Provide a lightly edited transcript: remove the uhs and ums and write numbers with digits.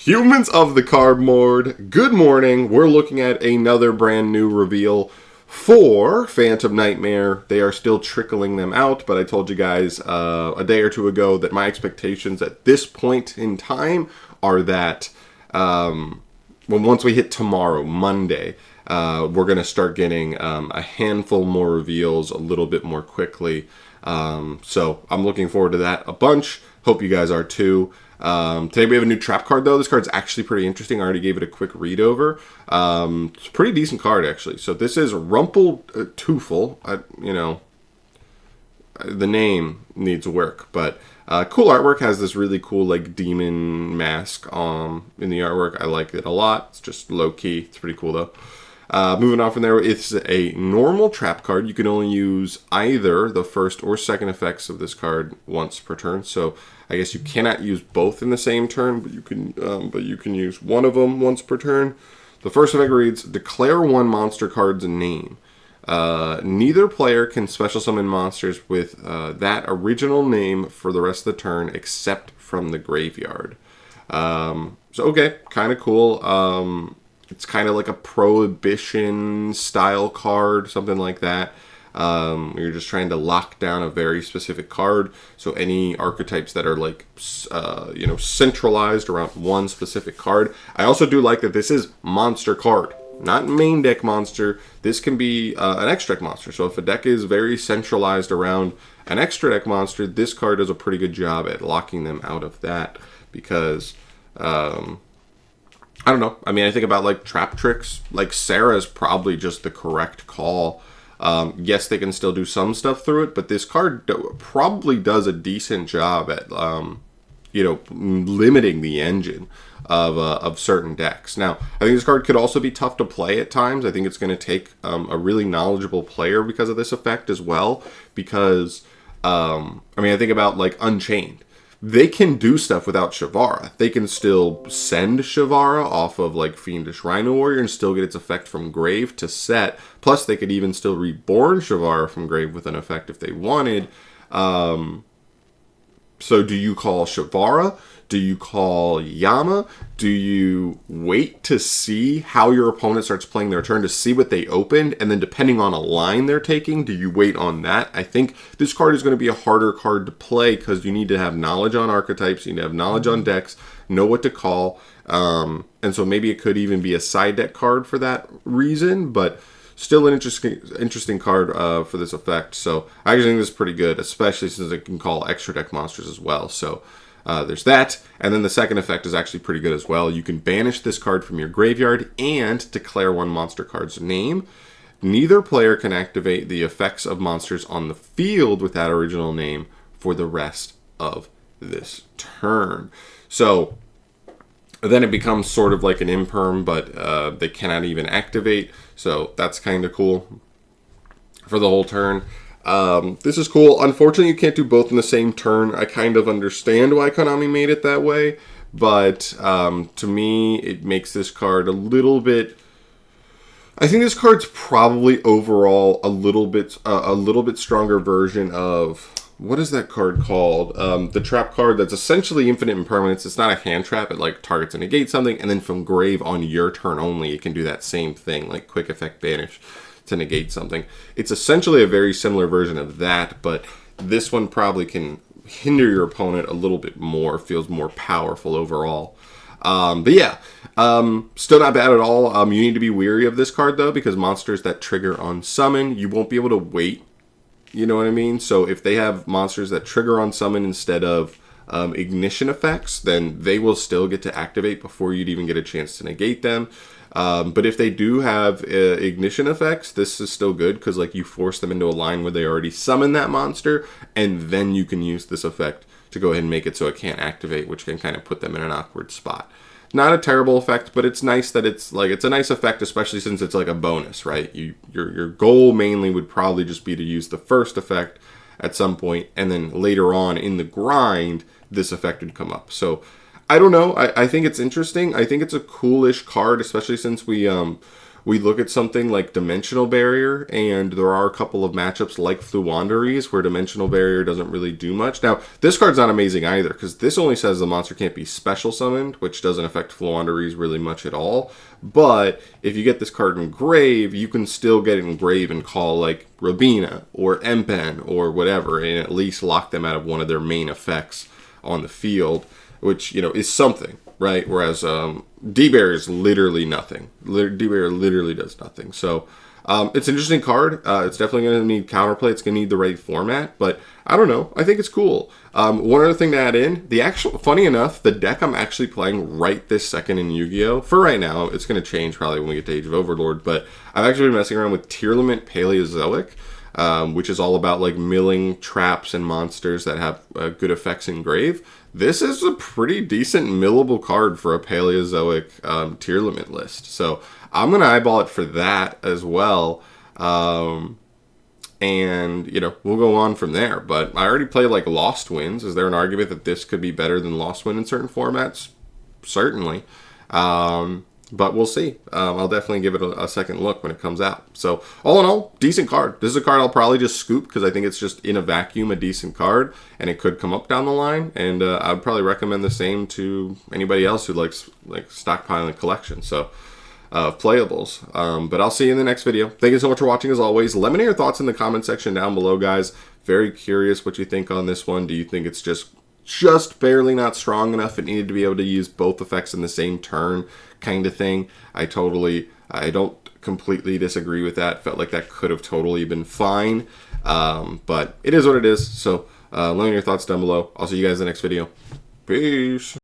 Humans of the Cardboard, good morning. We're looking at another brand new reveal for Phantom Nightmare. They are still trickling them out, but I told you guys a day or two ago that my expectations at this point in time are that once we hit tomorrow, Monday, we're going to start getting a handful more reveals a little bit more quickly. So I'm looking forward to that a bunch. Hope you guys are too. Today we have a new trap card though. This card's actually pretty interesting. I already gave it a quick read over. It's a pretty decent card actually. So this is Rumpelteufel. The name needs work, but cool artwork. Has this really cool like demon mask in the artwork. I like it a lot. It's just low key. It's pretty cool though. Moving on from there, it's a normal trap card. You can only use either the first or second effects of this card once per turn. So I guess you cannot use both in the same turn, but you can use one of them once per turn. The first effect reads: declare one monster card's name. Neither player can special summon monsters with that original name for the rest of the turn, except from the graveyard. So okay, kind of cool. It's kind of like a Prohibition style card, something like that. You're just trying to lock down a very specific card. So any archetypes that are like, centralized around one specific card. I also do like that this is monster card, not main deck monster. This can be an extra deck monster. So if a deck is very centralized around an extra deck monster, this card does a pretty good job at locking them out of that because, I don't know. I mean, I think about like trap tricks. Like Sarah's probably just the correct call. Yes, they can still do some stuff through it, but this card probably does a decent job at, limiting the engine of certain decks. Now, I think this card could also be tough to play at times. I think it's going to take a really knowledgeable player because of this effect as well. Because, I think about like Unchained. They can do stuff without Shavara. They can still send Shavara off of like Fiendish Rhino Warrior and still get its effect from Grave to set. Plus, they could even still reborn Shavara from Grave with an effect if they wanted. So do you call Shavara? Do you call Yama? Do you wait to see how your opponent starts playing their turn to see what they opened? And then depending on a line they're taking, do you wait on that? I think this card is going to be a harder card to play because you need to have knowledge on archetypes. You need to have knowledge on decks, know what to call. And so maybe it could even be a side deck card for that reason. But still an interesting card for this effect. So I actually think this is pretty good, especially since it can call extra deck monsters as well. So there's that. And then the second effect is actually pretty good as well. You can banish this card from your graveyard and declare one monster card's name. Neither player can activate the effects of monsters on the field with that original name for the rest of this turn. So then it becomes sort of like an imperm, but they cannot even activate. So that's kind of cool for the whole turn. This is cool. Unfortunately, you can't do both in the same turn. I kind of understand why Konami made it that way, but to me, it makes this card a little bit. I think this card's probably overall a little bit stronger version of what is that card called? The trap card that's essentially infinite impermanence. It's not a hand trap. It like targets and negates something, and then from Grave on your turn only, it can do that same thing, like quick effect banish to negate something. It's essentially a very similar version of that, but this one probably can hinder your opponent a little bit more, feels more powerful overall. But yeah, still not bad at all. You need to be weary of this card though, because monsters that trigger on summon, you won't be able to wait. You know what I mean? So if they have monsters that trigger on summon instead of ignition effects, then they will still get to activate before you'd even get a chance to negate them. But if they do have ignition effects, this is still good because like you force them into a line where they already summon that monster, and then you can use this effect to go ahead and make it so it can't activate, which can kind of put them in an awkward spot. Not a terrible effect, but it's nice that it's a nice effect, especially since it's like a bonus, right? Your goal mainly would probably just be to use the first effect at some point, and then later on in the grind, this effect would come up. So I don't know. I think it's interesting. I think it's a coolish card, especially since we we look at something like Dimensional Barrier, and there are a couple of matchups like Floowandereeze where Dimensional Barrier doesn't really do much. Now, this card's not amazing either, because this only says the monster can't be special summoned, which doesn't affect Floowandereeze really much at all. But if you get this card in Grave, you can still get it in Grave and call like Rabina or Empen or whatever, and at least lock them out of one of their main effects on the field, which, you know, is something, right? Whereas D-Barrier is literally nothing. D-Barrier literally does nothing. So it's an interesting card. It's definitely going to need counterplay. It's going to need the right format, but I don't know. I think it's cool. One other thing to add in, funny enough, the deck I'm actually playing right this second in Yu-Gi-Oh! For right now, it's going to change probably when we get to Age of Overlord, but I've actually been messing around with Tearlament Paleozoic, which is all about like milling traps and monsters that have good effects in Grave. This is a pretty decent millable card for a Paleozoic Tearlament list. So I'm going to eyeball it for that as well. And, you know, we'll go on from there. But I already played like Lost Winds. Is there an argument that this could be better than Lost Wind in certain formats? Certainly. But we'll see. I'll definitely give it a second look when it comes out. So, all in all, decent card. This is a card I'll probably just scoop because I think it's just in a vacuum a decent card, and it could come up down the line. And I'd probably recommend the same to anybody else who likes like stockpiling collection. So, playables. But I'll see you in the next video. Thank you so much for watching as always. Let me know your thoughts in the comment section down below, guys. Very curious what you think on this one. Do you think it's just barely not strong enough? It needed to be able to use both effects in the same turn kind of thing. I don't completely disagree with that. Felt like that could have totally been fine. But it is what it is. So let me know your thoughts down below. I'll see you guys in the next video. Peace.